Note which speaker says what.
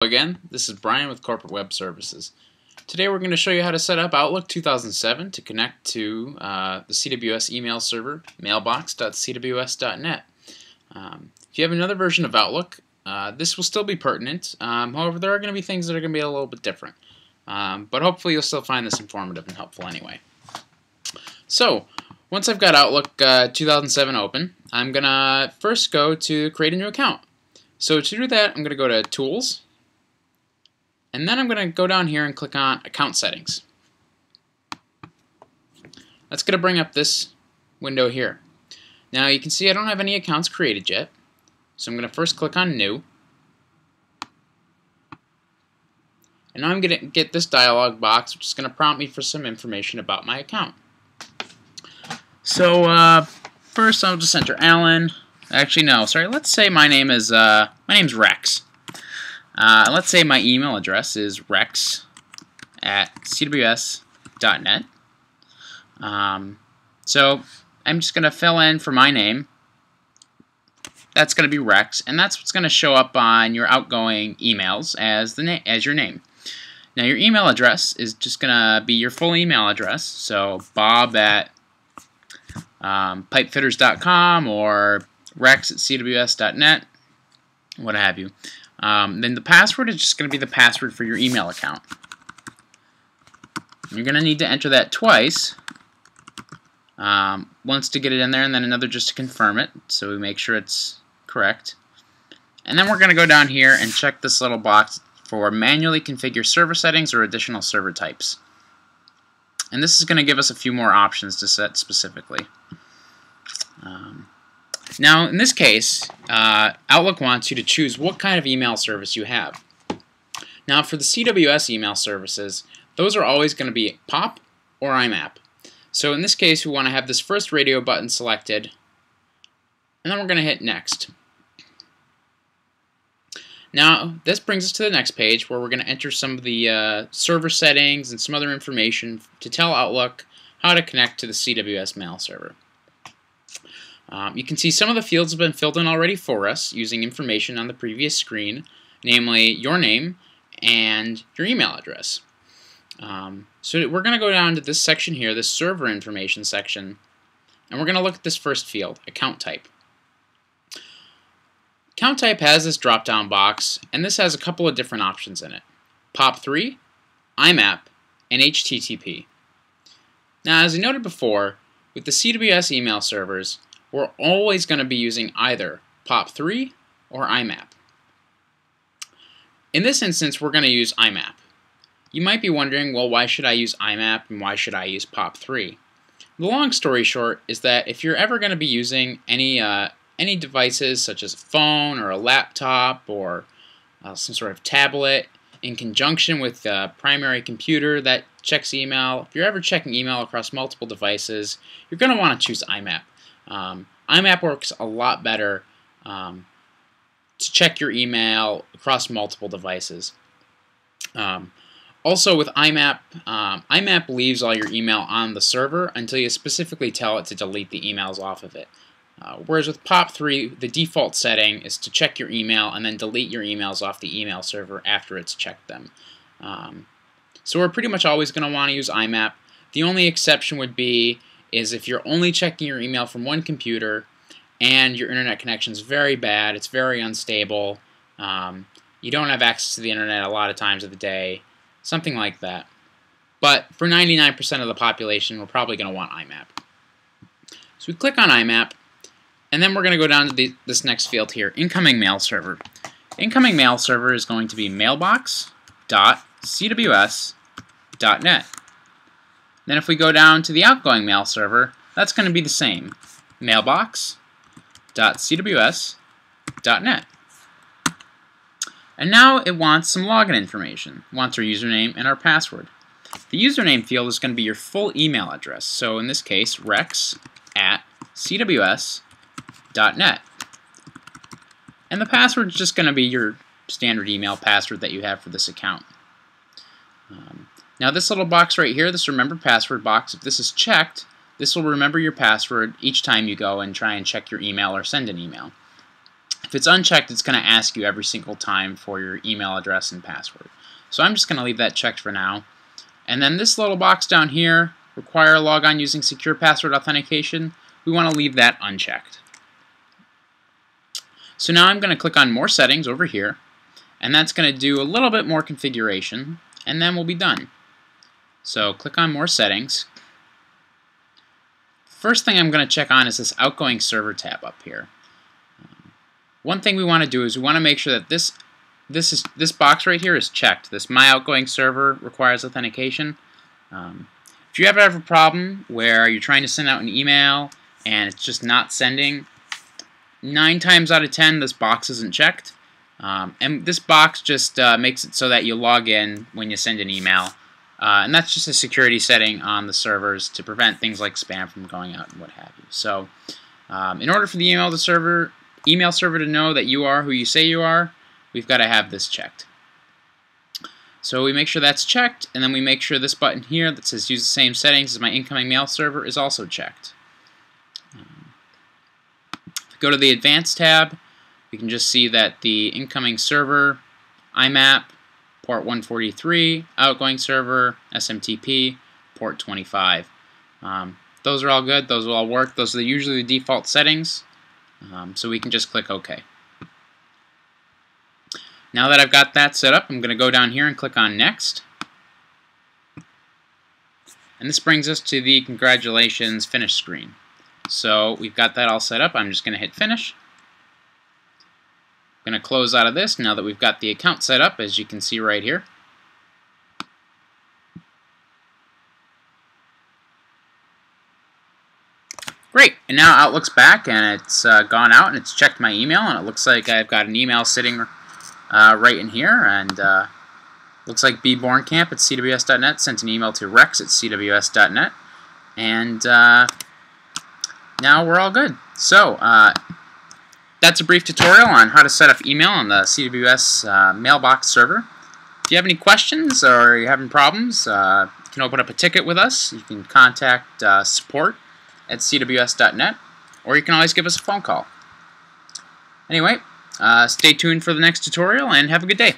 Speaker 1: Again, this is Brian with Corporate Web Services. Today we're going to show you how to set up Outlook 2007 to connect to the CWS email server mailbox.cws.net. If you have another version of Outlook, this will still be pertinent. However, there are going to be things that are going to be a little bit different. But hopefully you'll still find this informative and helpful anyway. So, once I've got Outlook 2007 open, I'm going to first go to create a new account. So to do that, I'm going to go to Tools, and then I'm going to go down here and click on Account Settings. That's going to bring up this window here. Now you can see I don't have any accounts created yet, so I'm going to first click on New. And now I'm going to get this dialog box, which is going to prompt me for some information about my account. So first I'll just enter Alan. Actually, no, sorry. Let's say my name's Rex. Let's say my email address is rex@cws.net. So I'm just going to fill in for my name. That's going to be Rex, and that's what's going to show up on your outgoing emails as your name. Now your email address is just going to be your full email address. So bob@pipefitters.com or rex@cws.net, what have you. Then the password is just going to be the password for your email account. You're going to need to enter that twice, once to get it in there and then another just to confirm it, so we make sure it's correct. And then we're going to go down here and check this little box for manually configure server settings or additional server types. And this is going to give us a few more options to set specifically. Now, in this case, Outlook wants you to choose what kind of email service you have. Now, for the CWS email services, those are always going to be POP or IMAP. So in this case, we want to have this first radio button selected, and then we're going to hit Next. Now, this brings us to the next page where we're going to enter some of the server settings and some other information to tell Outlook how to connect to the CWS mail server. You can see some of the fields have been filled in already for us using information on the previous screen, namely your name and your email address. So we're going to go down to this section here, this server information section, and we're going to look at this first field, account type. Account type has this drop-down box, and this has a couple of different options in it: POP3, IMAP, and HTTP. Now, as I noted before, with the CWS email servers, we're always going to be using either POP3 or IMAP. In this instance, we're going to use IMAP. You might be wondering, well, why should I use IMAP and why should I use POP3? The long story short is that if you're ever going to be using any devices such as a phone or a laptop or some sort of tablet in conjunction with a primary computer that checks email, if you're ever checking email across multiple devices, you're going to want to choose IMAP. IMAP works a lot better to check your email across multiple devices. Also with IMAP, IMAP leaves all your email on the server until you specifically tell it to delete the emails off of it. Whereas with POP3, the default setting is to check your email and then delete your emails off the email server after it's checked them. So we're pretty much always going to want to use IMAP. The only exception would be is if you're only checking your email from one computer and your internet connection is very bad, it's very unstable, you don't have access to the internet a lot of times of the day, something like that. But for 99% of the population, we're probably going to want IMAP. So we click on IMAP, and then we're going to go down to this next field here, Incoming Mail Server. Incoming Mail Server is going to be mailbox.cws.net. Then if we go down to the outgoing mail server, that's going to be the same, mailbox.cws.net. And now it wants some login information. It wants our username and our password. The username field is going to be your full email address. So in this case, rex@cws.net. And the password is just going to be your standard email password that you have for this account. Now this little box right here, this remember password box, if this is checked, this will remember your password each time you go and try and check your email or send an email. If it's unchecked, it's going to ask you every single time for your email address and password. So I'm just going to leave that checked for now. And then this little box down here, require a logon using secure password authentication, we want to leave that unchecked. So now I'm going to click on More Settings over here, and that's going to do a little bit more configuration, and then we'll be done. So click on More Settings. First thing I'm going to check on is this Outgoing Server tab up here. One thing we want to do is we want to make sure that this box right here is checked. This My Outgoing Server requires authentication. If you ever have a problem where you're trying to send out an email and it's just not sending, 9 times out of 10 this box isn't checked. And this box just makes it so that you log in when you send an email. And that's just a security setting on the servers to prevent things like spam from going out and what have you. So in order for the email server to know that you are who you say you are, we've got to have this checked. So we make sure that's checked, and then we make sure this button here that says use the same settings as my incoming mail server is also checked. If we go to the Advanced tab, we can just see that the incoming server, IMAP, port 143, outgoing server, SMTP, port 25. Those are all good. Those will all work. Those are usually the default settings. So we can just click OK. Now that I've got that set up, I'm going to go down here and click on Next. And this brings us to the Congratulations Finish screen. So we've got that all set up. I'm just going to hit Finish. I'm going to close out of this now that we've got the account set up, as you can see right here. Great, and now Outlook's back, and it's gone out, and it's checked my email, and it looks like I've got an email sitting right in here, and looks like bbornkamp at cws.net sent an email to rex at cws.net, and now we're all good. So that's a brief tutorial on how to set up email on the CWS mailbox server. If you have any questions or you're having problems, you can open up a ticket with us. You can contact support at cws.net, or you can always give us a phone call. Anyway, stay tuned for the next tutorial, and have a good day.